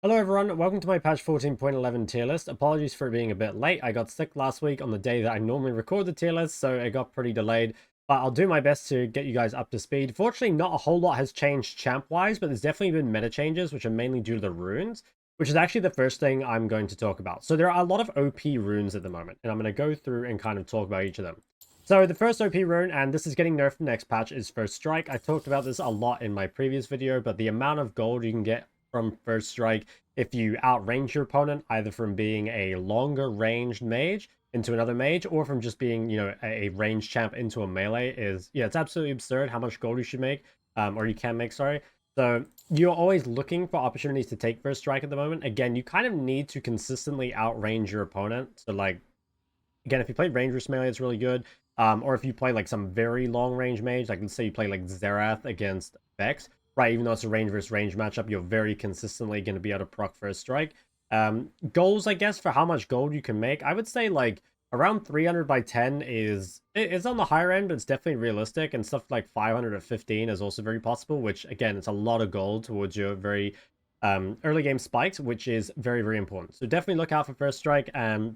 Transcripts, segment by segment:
Hello everyone, welcome to my patch 14.11 tier list. Apologies for being a bit late. I got sick last week on the day that I normally record the tier list, so it got pretty delayed. But I'll do my best to get you guys up to speed. Fortunately, not a whole lot has changed champ-wise, but there's definitely been meta changes, which are mainly due to the runes, which is actually the first thing I'm going to talk about. So there are a lot of OP runes at the moment, and I'm going to go through and kind of talk about each of them. So the first OP rune, and this is getting nerfed next patch, is First Strike. I talked about this a lot in my previous video, but the amount of gold you can get from First Strike if you outrange your opponent, either from being a longer ranged mage into another mage, or from just being, you know, a ranged champ into a melee is, yeah, it's absolutely absurd how much gold you should make, or you can make, sorry. So you're always looking for opportunities to take First Strike at the moment. Again, you kind of need to consistently outrange your opponent. So like, again, if you play Ranger's melee, it's really good. Or if you play like some very long range mage, like let's say you play like Xerath against Vex, right, even though it's a range versus range matchup, you're very consistently going to be able to proc First Strike. Goals, I guess, for how much gold you can make, I would say like around 300 by 10 it's on the higher end, but it's definitely realistic, and stuff like 500 at 15 is also very possible, which again, it's a lot of gold towards your very early game spikes, which is very, very important. So definitely look out for First Strike. A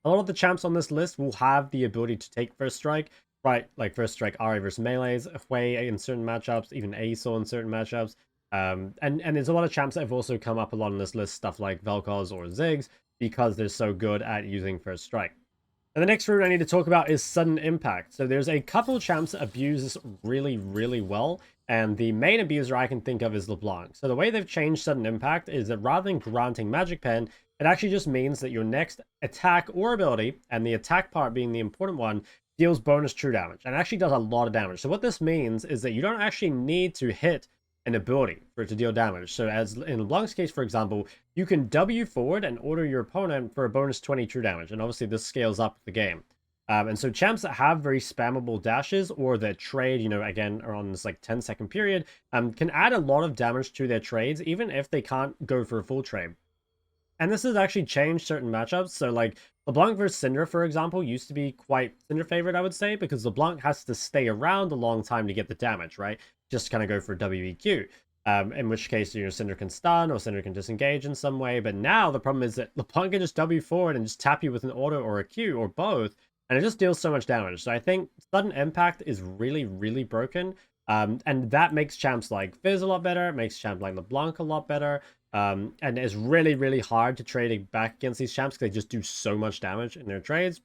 lot of the champs on this list will have the ability to take First Strike, right? Like First Strike Ari versus melees, Hwei in certain matchups, even Aesol in certain matchups. And there's a lot of champs that have also come up a lot on this list, stuff like Vel'Koz or Ziggs, because they're so good at using First Strike. And the next rune I need to talk about is Sudden Impact. So there's a couple champs that abuse this really, really well, and the main abuser I can think of is LeBlanc. So the way they've changed Sudden Impact is that rather than granting Magic Pen, it actually just means that your next attack or ability, and the attack part being the important one, deals bonus true damage, and actually does a lot of damage. So what this means is that you don't actually need to hit an ability for it to deal damage. So as in LeBlanc's case, for example, you can W forward and order your opponent for a bonus 20 true damage, and obviously this scales up the game. And so champs that have very spammable dashes, or that trade, you know, again, are on this like 10-second period, can add a lot of damage to their trades, even if they can't go for a full trade. And this has actually changed certain matchups. So like LeBlanc versus Syndra, for example, used to be quite Syndra favorite, I would say, because LeBlanc has to stay around a long time to get the damage, right? Just kind of go for WEQ. In which case, you know, Syndra can stun or Syndra can disengage in some way. But now the problem is that LeBlanc can just W forward and just tap you with an auto or a Q or both, and it just deals so much damage. So I think Sudden Impact is really, really broken. And that makes champs like Fizz a lot better. It makes champs like LeBlanc a lot better. And it's really, really hard to trade back against these champs because they just do so much damage in their trades.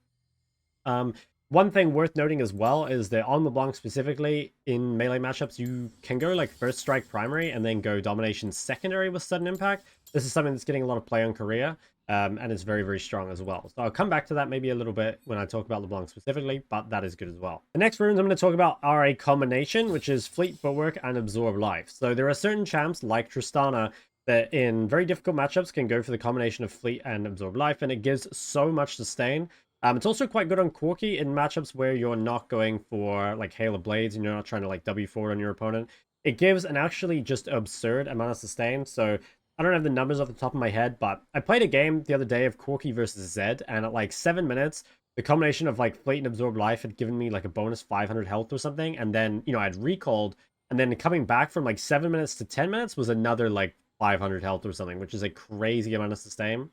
One thing worth noting as well is that on LeBlanc specifically, in melee matchups, you can go like First Strike primary and then go Domination secondary with Sudden Impact. This is something that's getting a lot of play on Korea, and it's very, very strong as well. So I'll come back to that maybe a little bit when I talk about LeBlanc specifically, but that is good as well. The next runes I'm going to talk about are a combination, which is Fleet Footwork and Absorb Life. So there are certain champs like Tristana that in very difficult matchups can go for the combination of Fleet and Absorb Life, and it gives so much sustain. It's also quite good on Corki in matchups where you're not going for like Hail of Blades and you're not trying to like W4 on your opponent. It gives an actually just absurd amount of sustain. So I don't have the numbers off the top of my head, but I played a game the other day of Corki versus Zed, and at like 7 minutes, the combination of like Fleet and Absorb Life had given me like a bonus 500 health or something, and then, you know, I'd recalled, and then coming back from like 7 minutes to 10 minutes was another like 500 health or something, which is a crazy amount of sustain.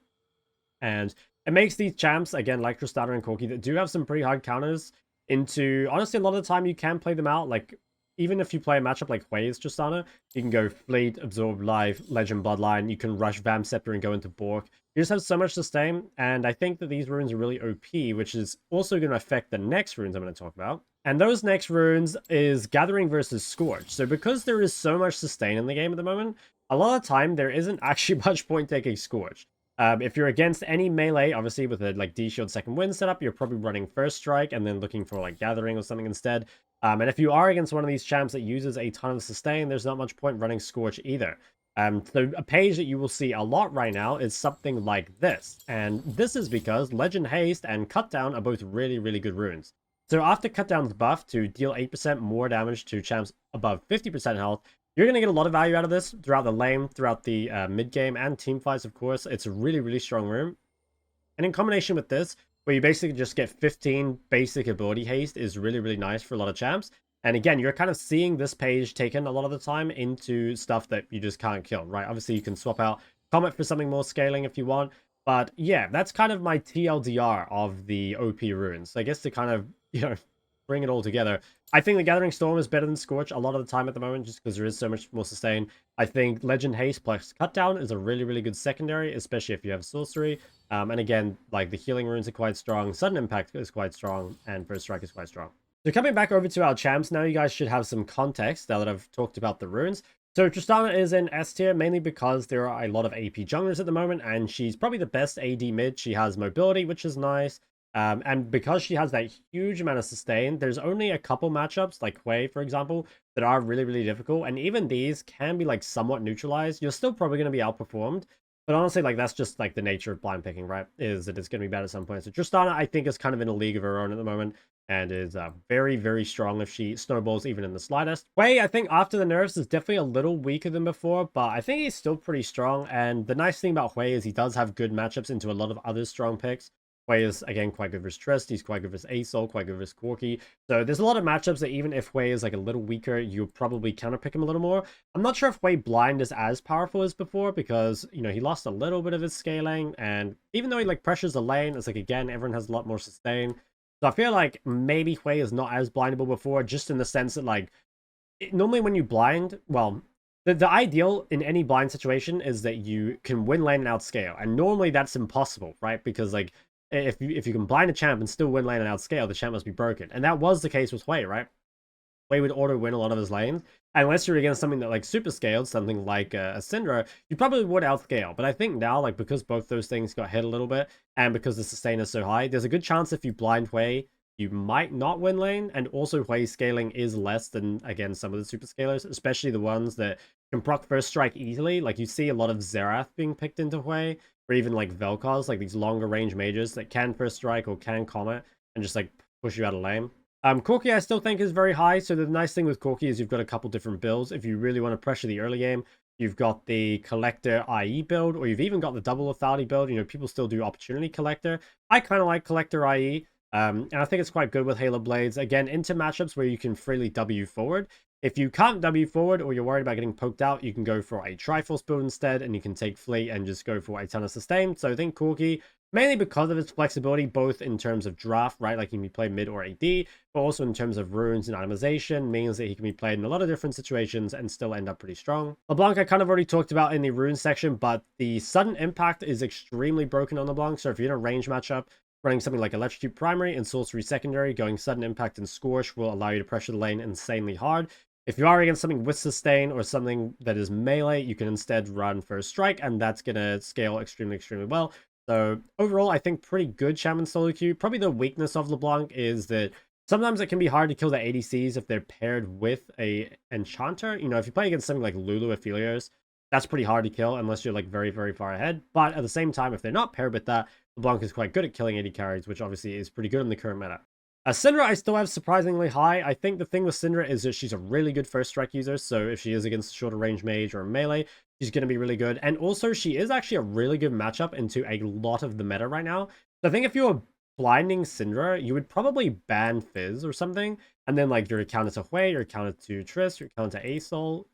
And it makes these champs, again, like Tristana and Corki, that do have some pretty hard counters into, honestly, a lot of the time you can play them out. Like, even if you play a matchup like Hwei's Tristana, you can go Fleet, Absorb Life, Legend Bloodline, you can rush Vam Scepter and go into Bork. You just have so much sustain, and I think that these runes are really OP, which is also going to affect the next runes I'm going to talk about. And those next runes is Gathering versus Scorch. So because there is so much sustain in the game at the moment, a lot of the time there isn't actually much point taking Scorch. If you're against any melee, obviously with a like D-Shield second wind setup, you're probably running First Strike and then looking for like Gathering or something instead. And if you are against one of these champs that uses a ton of sustain, there's not much point running Scorch either. So a page that you will see a lot right now is something like this. And this is because Legend Haste and Cutdown are both really, really good runes. So after Cutdown's buff to deal 8% more damage to champs above 50% health, you're going to get a lot of value out of this throughout the lane, throughout the mid-game, and team fights, of course. It's a really, really strong rune. And in combination with this, where you basically just get 15 basic ability haste, is really, really nice for a lot of champs. And again, you're kind of seeing this page taken a lot of the time into stuff that you just can't kill, right? Obviously, you can swap out Comet for something more scaling if you want. But yeah, that's kind of my TLDR of the OP runes. So I guess to kind of, bring it all together. I think the Gathering Storm is better than Scorch a lot of the time at the moment, just because there is so much more sustain. I think Legend Haste plus Cutdown is a really, really good secondary, especially if you have Sorcery. And again, like the healing runes are quite strong, Sudden Impact is quite strong, and First Strike is quite strong. So coming back over to our champs, now you guys should have some context now that I've talked about the runes. So Tristana is in S tier, mainly because there are a lot of AP junglers at the moment, and she's probably the best AD mid. She has mobility, which is nice. And because she has that huge amount of sustain, there's only a couple matchups, like Hwei, for example, that are really, really difficult. And even these can be, like, somewhat neutralized. You're still probably going to be outperformed. But honestly, like, that's just, like, the nature of blind picking, right? Is that it's going to be bad at some point. So Tristana, I think, is kind of in a league of her own at the moment. And is very, very strong if she snowballs even in the slightest. Hwei, I think, after the nerfs, is definitely a little weaker than before. But I think he's still pretty strong. And the nice thing about Hwei is he does have good matchups into a lot of other strong picks. Hwei is, again, quite good versus Trist. He's quite good versus Azir, quite good versus Corki. So there's a lot of matchups that even if Hwei is like a little weaker, you'll probably counterpick him a little more. I'm not sure if Hwei blind is as powerful as before because, he lost a little bit of his scaling. And even though he like pressures the lane, it's like, again, everyone has a lot more sustain. So I feel like maybe Hwei is not as blindable before, just in the sense that like, normally when you blind, well, the ideal in any blind situation is that you can win lane and outscale. And normally that's impossible, right? Because like, if you can blind a champ and still win lane and outscale, the champ must be broken. And that was the case with Hwei, right? Hwei would auto-win a lot of his lanes. Unless you're against something that like super scaled, something like a Syndra, you probably would outscale. But I think now, like, because both those things got hit a little bit, and because the sustain is so high, there's a good chance if you blind Hwei, you might not win lane. And also Hwei scaling is less than, again, some of the super scalers, especially the ones that can proc first strike easily. Like, you see a lot of Xerath being picked into Hwei, or even like Vel'Koz, like these longer range mages that can first strike or can comet and just like push you out of lane. Corki I still think is very high. So the nice thing with Corki is you've got a couple different builds. If you really want to pressure the early game, you've got the Collector IE build, or you've even got the double lethality build. People still do Opportunity Collector. I kind of like Collector IE. And I think it's quite good with Halo Blades. Again, into matchups where you can freely W forward. If you can't W forward or you're worried about getting poked out, you can go for a Triforce build instead, and you can take Fleet and just go for a ton of sustain. So I think Corki, mainly because of its flexibility, both in terms of draft, right, like he can be played mid or AD, but also in terms of runes and itemization, means that he can be played in a lot of different situations and still end up pretty strong. LeBlanc I kind of already talked about in the rune section, but the sudden impact is extremely broken on LeBlanc. So if you're in a range matchup, running something like Electrocute primary and Sorcery secondary, going sudden impact and Scorch will allow you to pressure the lane insanely hard. If you are against something with sustain or something that is melee, you can instead run First Strike, and that's going to scale extremely, extremely well. So overall, I think pretty good Shaman solo queue. Probably the weakness of LeBlanc is that sometimes it can be hard to kill the ADCs if they're paired with a Enchanter. If you play against something like Lulu Aphelios, that's pretty hard to kill unless you're like very, very far ahead. But at the same time, if they're not paired with that, LeBlanc is quite good at killing AD carries, which obviously is pretty good in the current meta. Syndra, I still have surprisingly high. I think the thing with Syndra is that she's a really good first strike user. So if she is against a shorter range mage or a melee, she's going to be really good. And also, she is actually a really good matchup into a lot of the meta right now. So I think if you were blinding Syndra, you would probably ban Fizz or something. And then, like, you're counter to Hwei, you're counter to Trist, you're counter to Azir,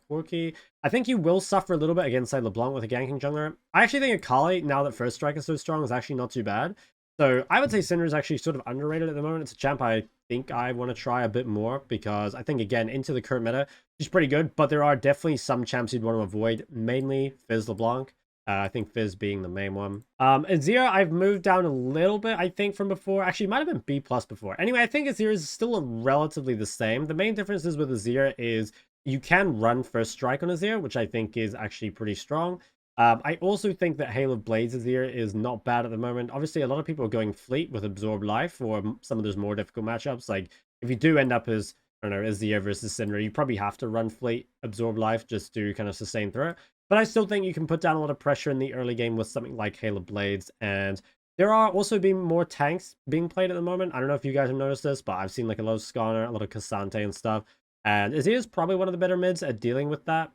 Corki. I think you will suffer a little bit against, like, LeBlanc with a ganking jungler. I actually think Akali, now that first strike is so strong, is actually not too bad. So I would say Syndra is actually sort of underrated at the moment. It's a champ I think I want to try a bit more because I think, again, into the current meta, she's pretty good. But there are definitely some champs you'd want to avoid, mainly Fizz LeBlanc. I think Fizz being the main one. Azir, I've moved down a little bit, I think, from before. Actually, it might have been B+ before. Anyway, I think Azir is still relatively the same. The main differences with Azir is you can run First Strike on Azir, which I think is actually pretty strong. I also think that Halo Blades Azir is not bad at the moment. Obviously, a lot of people are going Fleet with Absorb Life or some of those more difficult matchups. Like, if you do end up as, I don't know, Azir versus Syndra, you probably have to run Fleet, Absorb Life, just to kind of sustain through it. But I still think you can put down a lot of pressure in the early game with something like Halo Blades. And there are also being more tanks being played at the moment. I don't know if you guys have noticed this, but I've seen like a lot of Skarner, a lot of Cassante and stuff. And Azir is probably one of the better mids at dealing with that.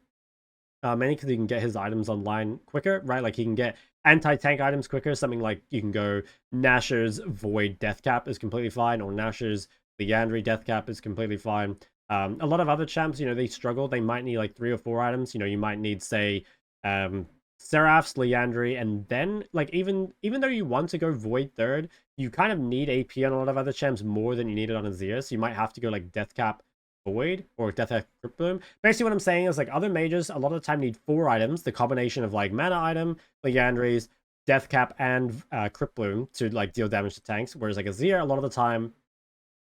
Mainly because he can get his items online quicker, right? Like, he can get anti-tank items quicker. Something like you can go Nashor's Void Deathcap is completely fine, or Nashor's Leandry Deathcap is completely fine. A lot of other champs, they struggle. They might need like 3 or 4 items. You might need, say, Seraph's, Liandry, and then like even though you want to go Void third, you kind of need AP on a lot of other champs more than you need it on Azir. So you might have to go like Deathcap Void or Deathcap Crypt Bloom. Basically what I'm saying is like other mages a lot of the time need 4 items, the combination of like mana item, Liandry's, Deathcap, and Crypt Bloom to like deal damage to tanks. Whereas like Azir a lot of the time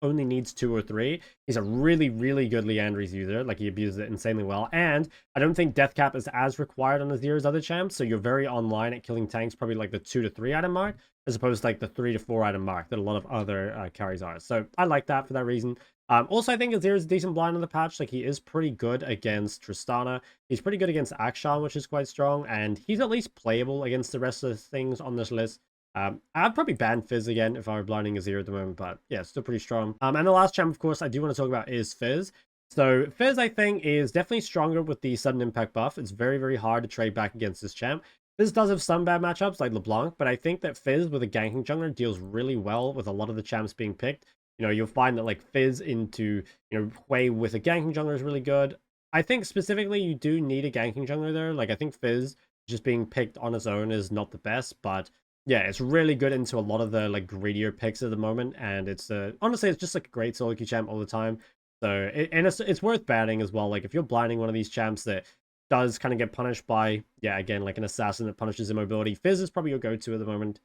only needs 2 or 3. He's a really, really good Liandry's user. Like, he abuses it insanely well. And I don't think Deathcap is as required on Azir as other champs, so you're very online at killing tanks, probably like the 2 to 3 item mark, as opposed to like the 3 to 4 item mark that a lot of other carries are. So I like that for that reason. Also, I think Azir is a decent blind on the patch. Like, he is pretty good against Tristana. He's pretty good against Akshan, which is quite strong. And he's at least playable against the rest of the things on this list. I'd probably ban Fizz again if I were blinding Azir at the moment, but yeah, still pretty strong. And the last champ, of course, I do want to talk about is Fizz. So Fizz, I think, is definitely stronger with the sudden impact buff. It's very, very hard to trade back against this champ. Fizz does have some bad matchups like LeBlanc, but I think that Fizz with a ganking jungler deals really well with a lot of the champs being picked. You know, you'll find that like Fizz into, you know, Hwei with a ganking jungler is really good. I think specifically you do need a ganking jungler there. Like, I think Fizz just being picked on its own is not the best, but yeah, it's really good into a lot of the like greedier picks at the moment, and it's honestly it's just like a great solo queue champ all the time. So and it's worth banning as well. Like, if you're blinding one of these champs that does kind of get punished by, yeah, again, like an assassin that punishes immobility, Fizz is probably your go-to at the moment.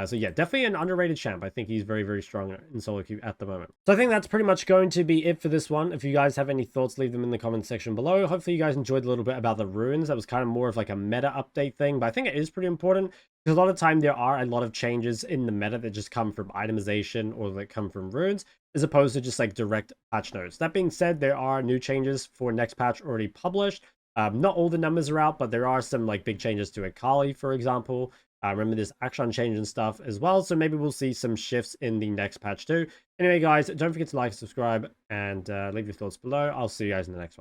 So yeah, definitely an underrated champ. I think he's very, very strong in solo queue at the moment. So I think that's pretty much going to be it for this one. If you guys have any thoughts, leave them in the comment section below. Hopefully you guys enjoyed a little bit about the runes. That was kind of more of like a meta update thing, but I think it is pretty important because a lot of time there are a lot of changes in the meta that just come from itemization or that come from runes, as opposed to just like direct patch notes. That being said, there are new changes for next patch already published. Not all the numbers are out, but there are some like big changes to Akali, for example. Remember this action change and stuff as well, so maybe we'll see some shifts in the next patch too. Anyway, guys, don't forget to like, subscribe, and leave your thoughts below. I'll see you guys in the next one.